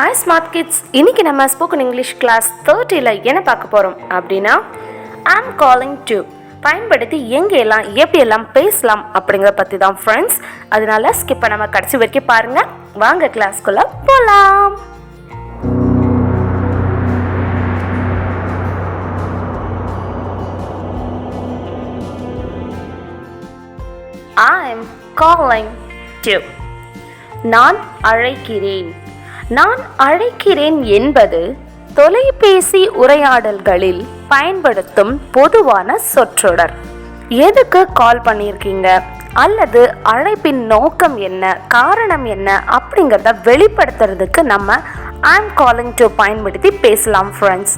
Hi smart kids, இன்னைக்கு நம்ம spoken English class 30ல் என்ன பார்க்க போகிறோம் அப்படின்னா ஐம் காலிங் டு பயன்படுத்தி எங்கெல்லாம் எப்படியெல்லாம் பேசலாம் அப்படிங்கிறத பற்றி தான் ஃப்ரெண்ட்ஸ். அதனால ஸ்கிப் பண்ணாம கடைசி வரைக்கும் பாருங்கள். வாங்க கிளாஸ்க்குள்ளே போகலாம். ஐம் காலிங் டு நான் அழைக்கிறேன். நான் அழைக்கிறேன் என்பது தொலைபேசி உரையாடல்களில் பயன்படுத்தும் பொதுவான சொற்றொடர். எதுக்கு கால் பண்ணியிருக்கீங்க அல்லது அழைப்பின் நோக்கம் என்ன, காரணம் என்ன அப்படிங்கிறத வெளிப்படுத்துறதுக்கு நம்ம ஐம் காலிங் டு பயன்படுத்தி பேசலாம் ஃப்ரெண்ட்ஸ்.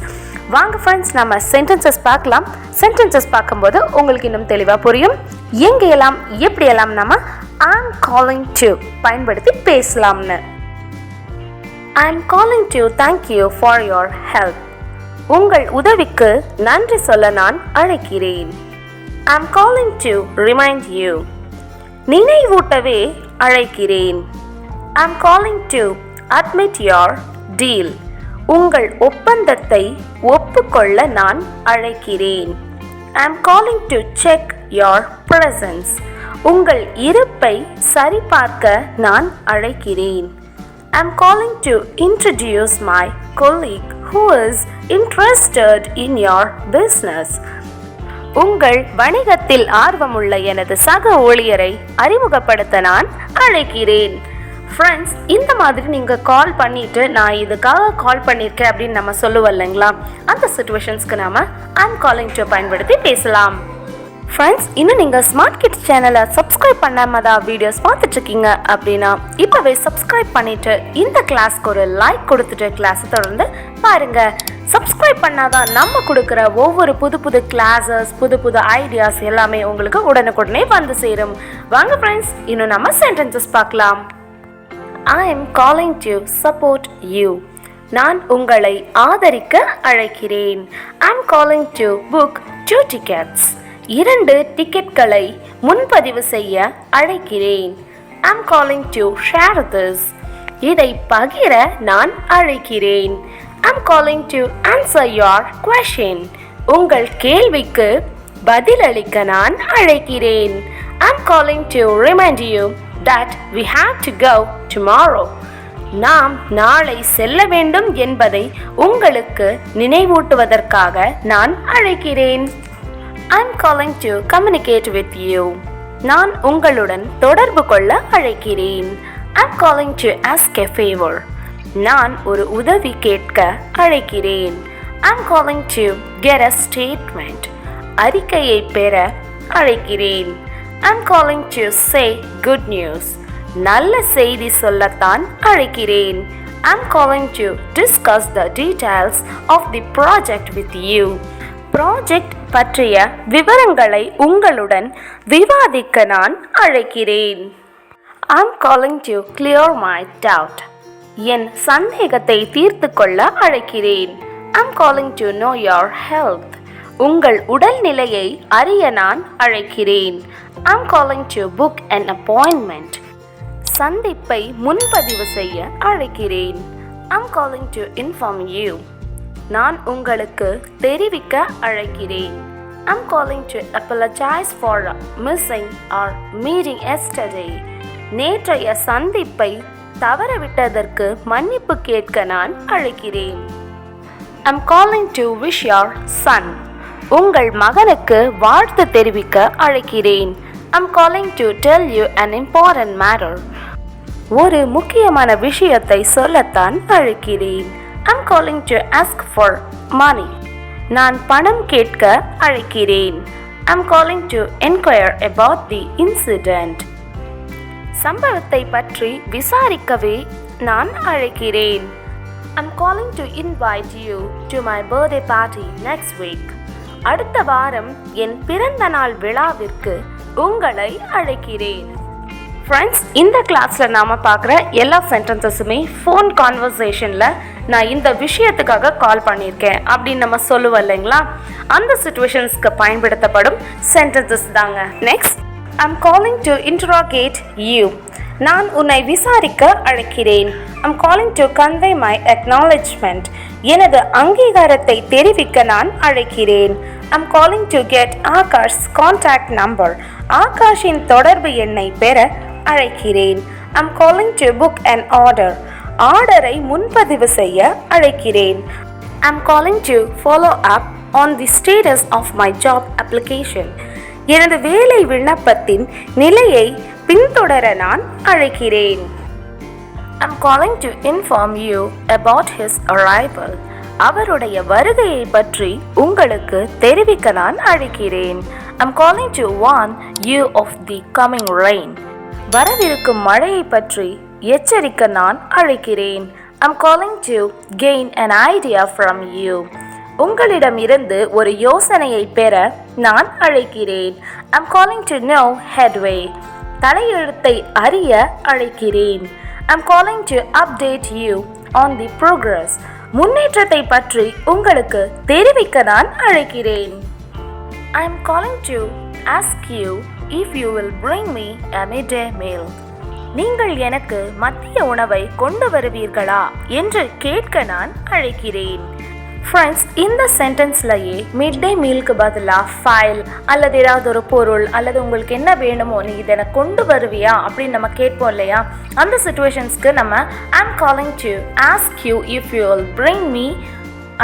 வாங்க ஃப்ரெண்ட்ஸ், நம்ம சென்டென்சஸ் பார்க்கலாம். சென்டென்சஸ் பார்க்கும்போது உங்களுக்கு இன்னும் தெளிவாக புரியும் எங்கெல்லாம் எப்படியெல்லாம் நம்ம ஐம் காலிங் டு பயன்படுத்தி பேசலாம்னு. I'm calling to thank you for your help. உங்கள் உதவிக்கு நன்றி சொல்ல நான் அழைக்கிறேன். I'm calling to remind you. நினைவூட்டவே அழைக்கிறேன். I'm calling to admit your deal. உங்கள் ஒப்பந்தத்தை ஒப்புக்கொள்ள நான் அழைக்கிறேன். I'm calling to check your presence. உங்கள் இருப்பை சரிபார்க்க நான் அழைக்கிறேன். I'm calling to introduce my colleague who is interested in your business. உங்கள் வணிகத்தில் ஆர்வமுள்ள எனது சக ஊழியரை அறிமுகப்படுத்த நான் அழைக்கிறேன். ஃப்ரெண்ட்ஸ், இந்த மாதிரி நீங்கள் கால் பண்ணிவிட்டு நான் இதுக்காக கால் பண்ணியிருக்கேன் அப்படின்னு நம்ம சொல்லுவோம் இல்லைங்களா, அந்த சிச்சுவேஷன்ஸ்க்கு நாம் ஐம் காலிங் டு பயன்படுத்தி பேசலாம். ஃப்ரெண்ட்ஸ், இன்னும் நீங்கள் ஸ்மார்ட் கிட்ஸ் சேனலை சப்ஸ்கிரைப் பண்ணாமல் தான் வீடியோஸ் பார்த்துட்ருக்கீங்க அப்படின்னா இப்போவே சப்ஸ்கிரைப் பண்ணிவிட்டு இந்த கிளாஸ்க்கு ஒரு லைக் கொடுத்துட்டு கிளாஸை தொடர்ந்து பாருங்கள். சப்ஸ்கிரைப் பண்ணாதான் நம்ம கொடுக்குற ஒவ்வொரு புது புது கிளாஸஸ், புது புது ஐடியாஸ் எல்லாமே உங்களுக்கு உடனுக்குடனே வந்து சேரும். வாங்க ஃப்ரெண்ட்ஸ், இன்னும் நம்ம சென்டென்சஸ் பார்க்கலாம். I am calling to support you. நான் உங்களை ஆதரிக்க அழைக்கிறேன். I am calling to book 2 tickets. 2 டிக்கெட்களை முன்பதிவு செய்ய அழைக்கிறேன். I'm calling to share this. இதை பகிர நான் அழைக்கிறேன். I'm calling to answer your question. உங்கள் கேள்விக்கு பதிலளிக்க நான் அழைக்கிறேன். I'm calling to remind you that we have to go tomorrow. நாம் நாளை செல்ல வேண்டும் என்பதை உங்களுக்கு நினைவூட்டுவதற்காக நான் அழைக்கிறேன். I'm calling to communicate with you. நான் உங்களுடன் தொடர்பு கொள்ள அழைக்கிறேன். I'm calling to ask a favor. நான் ஒரு உதவி கேட்க அழைக்கிறேன். I'm calling to get a statement. அறிக்கையை பெற அழைக்கிறேன். I'm calling to say good news. நல்ல செய்தி சொல்லத்தான் அழைக்கிறேன். I'm calling to discuss the details of the project with you. Project பற்றிய விவரங்களை உங்களுடன் விவாதிக்க நான் அழைக்கிறேன். I'm calling to clear my doubt. என் சந்தேகத்தை தீர்த்து கொள்ள அழைக்கிறேன். I'm calling to know your health. உங்கள் உடல்நிலையை அறிய நான் அழைக்கிறேன். I'm calling to book an appointment. சந்திப்பை முன்பதிவு செய்ய அழைக்கிறேன். I'm calling to inform you. நான் உங்களுக்கு தெரிவிக்க அழைக்கிறேன். I'm calling to apologize for missing our meeting yesterday. நேற்றைய சந்திப்பை தவறவிட்டதற்கு மன்னிப்பு கேட்க நான் அழைக்கிறேன். I'm calling to wish your son. உங்கள் மகனுக்கு வாழ்த்து தெரிவிக்க அழைக்கிறேன். I'm calling to tell you an important matter. ஒரு முக்கியமான விஷயத்தை சொல்லத்தான் அழைக்கிறேன். I'm calling to ask for money. நான் பணம் கேட்க அழைக்கிறேன். I'm calling to inquire about the incident. சம்பவத்தை பற்றி விசாரிக்கவே நான் அழைக்கிறேன். I'm calling to invite you to my birthday party next week. அடுத்த வாரம் என் பிறந்த நாள் விழாவிற்கு உங்களை அழைக்கிறேன். ஃப்ரெண்ட்ஸ், இந்த கிளாஸில் நாம் பார்க்குற எல்லா சென்டென்சஸுமே ஃபோன் கான்வர்சேஷனில் நான் இந்த விஷயத்துக்காக கால் பண்ணியிருக்கேன் அப்படின்னு நம்ம சொல்லுவோம் இல்லைங்களா, அந்த சிச்சுவேஷன்ஸ்க்கு பயன்படுத்தப்படும் சென்டென்சஸ் தாங்க. Next, I'm calling to interrogate you. நான் உன்னை விசாரிக்க அழைக்கிறேன். I'm calling to convey my acknowledgement. எனது அங்கீகாரத்தை தெரிவிக்க நான் அழைக்கிறேன். I'm calling to get Akash contact number. ஆகாஷின் தொடர்பு எண்ணை பெற அழைக்கிறேன். I'm calling to book an order. ஆர்டரை முன்பதிவு செய்ய அழைக்கிறேன். I'm calling to follow up on the status of my job application. எனது வேலை விண்ணப்பத்தின் நிலையை பின்தொடர நான் அழைக்கிறேன். I'm calling to inform you about his arrival. அவருடைய வருகையை பற்றி உங்களுக்கு தெரிவிக்க நான் அழைக்கிறேன். I'm calling to warn you of the coming rain. வரவிருக்கும் மழையை பற்றி எச்சரிக்க நான் அழைக்கிறேன். I'm calling to gain an idea from you. உங்களிடமிருந்து ஒரு யோசனையை பெற நான் அழைக்கிறேன். I'm calling to know headway. தலையெழுத்தை அறிய அழைக்கிறேன். I'm calling to update you on the progress. முன்னேற்றத்தை பற்றி உங்களுக்கு தெரிவிக்க நான் அழைக்கிறேன். I'm calling to ask you if you will bring me a midday meal. நீங்கள் எனக்கு மதிய உணவை கொண்டு வருவீர்களா என்று கேட்க நான் அழைக்கிறேன். ஃப்ரெண்ட்ஸ், இந்த சென்டென்ஸ்லையே மிட் டே மீலுக்கு பதிலாக ஃபைல் அல்லது ஏதாவது ஒரு பொருள் அல்லது உங்களுக்கு என்ன வேணுமோ நீ இதை எனக்கு கொண்டு வருவியா அப்படின்னு நம்ம கேட்போம் இல்லையா, அந்த சிச்சுவேஷன்ஸ்க்கு நம்ம I'm calling to ask you if you will bring me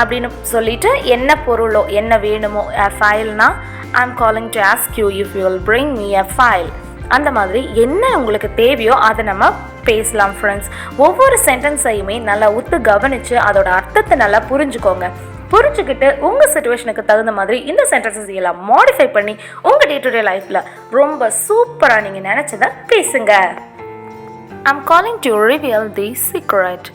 அப்படின்னு சொல்லிட்டு என்ன பொருளோ என்ன வேணுமோ ஃபைல்னா I'm calling to ask you if you will bring me a file. அந்த மாதிரி என்ன உங்களுக்கு தேவையோ அதை நம்ம பேசலாம். ஃப்ரெண்ட்ஸ், ஒவ்வொரு சென்டென்ஸையுமே நல்லா உத்து கவனித்து அதோட அர்த்தத்தை நல்லா புரிஞ்சுக்கோங்க. புரிஞ்சுக்கிட்டு உங்கள் சிச்சுவேஷனுக்கு தகுந்த மாதிரி இந்த சென்டென்சஸ் எல்லாம் மாடிஃபை பண்ணி உங்கள் டே டு டே லைஃப்பில் ரொம்ப சூப்பராக நீங்கள் நினச்சதை பேசுங்க. I'm calling to reveal the secret.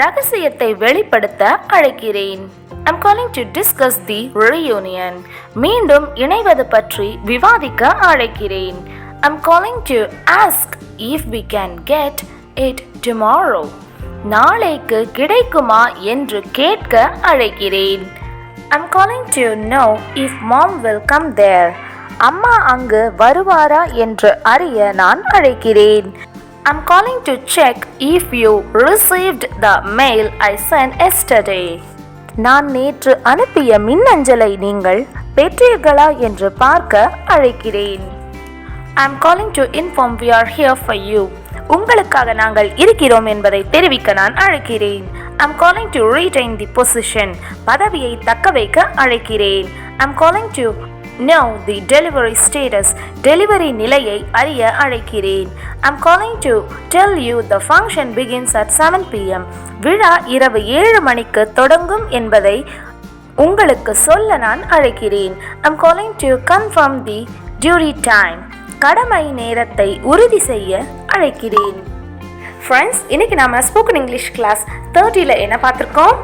ரகசியத்தை வெளிப்படுத்த அழைக்கிறேன். I'm calling to discuss the reunion. மீண்டும் இணைவது பற்றி விவாதிக்க அழைக்கிறேன். I'm calling to ask if we can get it tomorrow. நாளைக்கு கிடைக்குமா என்று கேட்க அழைக்கிறேன். I'm calling to know if mom will come there. அம்மா அங்கு வருவாரா என்று அறிய நான் அழைக்கிறேன். I'm calling to check if you received the mail I sent yesterday. நான் நேற்று அனுப்பிய மின்னஞ்சலை நீங்கள் பெற்றீர்களா என்று பார்க்க அழைக்கிறேன். I'm calling to inform we are here for you. உங்களுக்காக நாங்கள் இருக்கிறோம் என்பதை தெரிவிக்க நான் அழைக்கிறேன். I'm calling to retain the position. பதவியை தக்க வைக்க அழைக்கிறேன். I'm calling to know the delivery status. Delivery நிலையை அறிய அழைக்கிறேன். I'm calling to tell you the function begins at 7 p.m. விழா இரவு 7 மணிக்கு தொடங்கும் என்பதை உங்களுக்கு சொல்ல நான் அழைக்கிறேன். I'm calling to confirm the duty time. கடமை நேரத்தை உறுதி செய்ய அழைக்கிறேன். ஃப்ரெண்ட்ஸ், இன்னைக்கு நாம ஸ்போக்கன் இங்கிலீஷ் கிளாஸ் 30ல என்ன பார்த்துருக்கோம்?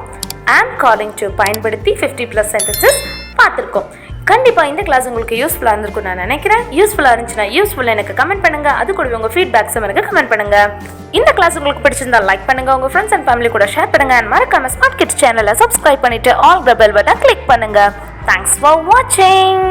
ஐம் காலிங் டு பயன்படுத்தி 50+ சென்டென்சஸ் பார்த்துருக்கோம். கண்டிப்பாக இந்த கிளாஸ் உங்களுக்கு யூஸ்ஃபுல்லாக இருந்திருக்கும் நான் நினைக்கிறேன். யூஸ்ஃபுல்லாக இருந்துச்சுன்னா யூஸ்ஃபுல்லாக எனக்கு கமெண்ட் பண்ணுங்க. அது கூட உங்கள் ஃபீட்பேக்ஸும் எனக்கு கமெண்ட் பண்ணுங்க. இந்த கிளாஸ் உங்களுக்கு பிடிச்சிருந்தா லைக் பண்ணுங்க, உங்கள் ஃப்ரெண்ட்ஸ் அண்ட் ஃபேமிலி கூட ஷேர் பண்ணுங்க. அண்ட் மறக்காம ஸ்மார்ட் கிட்ஸ் சேனலை சப்ஸ்கிரைப் பண்ணிட்டு ஆல் த பெல் பட்டனை கிளிக் பண்ணுங்க. தேங்க்ஸ் ஃபார் வாட்சிங்.